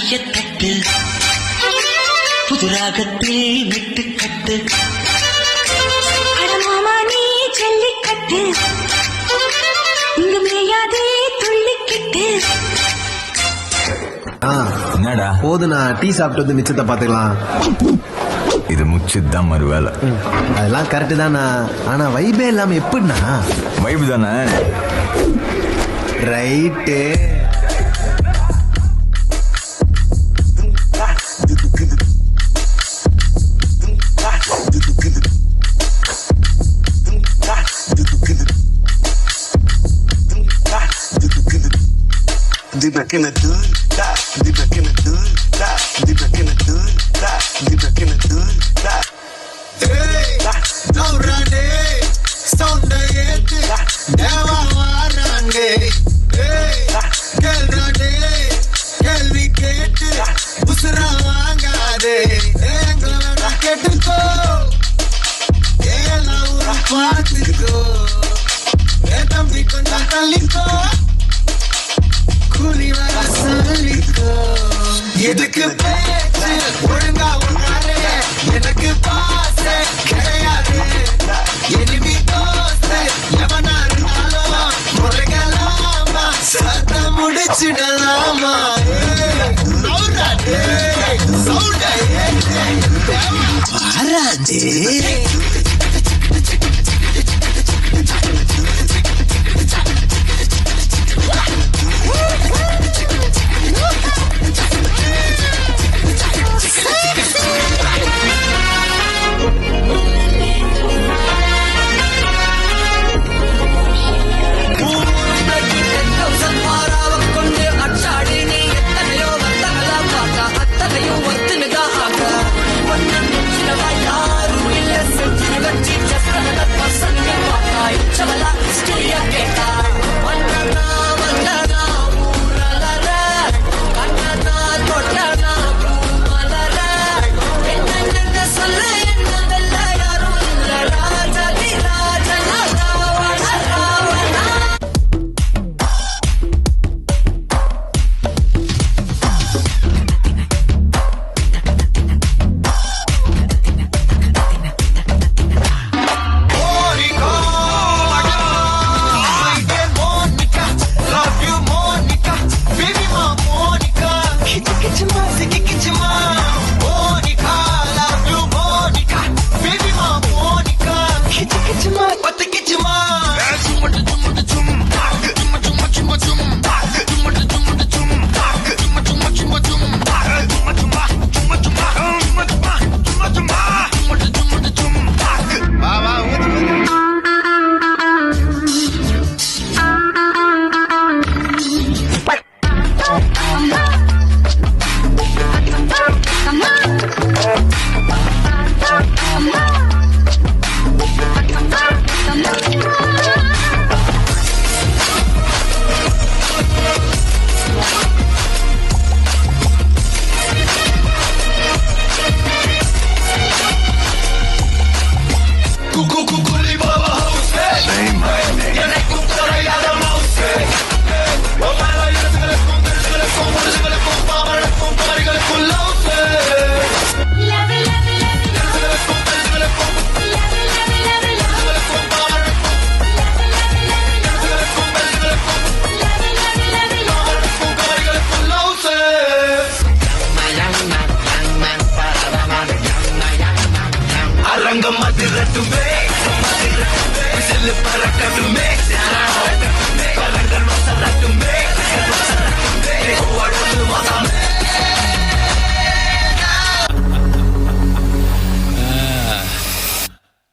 கையத்தட்டு புதுராகத்தில் வெட்டுக்கட்டு அடமாமா நீ ஜல்லிக்கட்டு இங்கு மேயாதே துள்ளிக்கிட்டு. என்னடா போதுண்ணா, டீ சாப்பிட்டு வந்து மிச்சத்தை பாத்துக்கலாம். இது முச்சுதான் மறு வேலை. அதெல்லாம் கரெக்டு தானா, ஆனா வைபே இல்லாம எப்படின்னா? வைப்பு தானே. Right. Deep back in the hood, deep back in the hood, deep back in the hood, deep back in the hood. Hey, no rande, sound yet, never warande. Hey, girl rande, girl wicket, usra wangade. Engla ketko, ela ura patiko, etam bikon taliko. எதுக்கு பேச்சு ஒழுங்கா உன்னாரே எனக்கு பாசே கிடையாது. Enemy தோஸ்து எவனா இருந்தாலும் முறைகளாமா சத்த முடிச்சிடலாமா. பாராஜே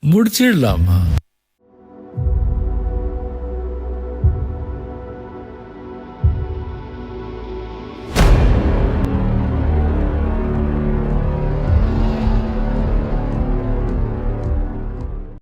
முடிச்சிடலாமா?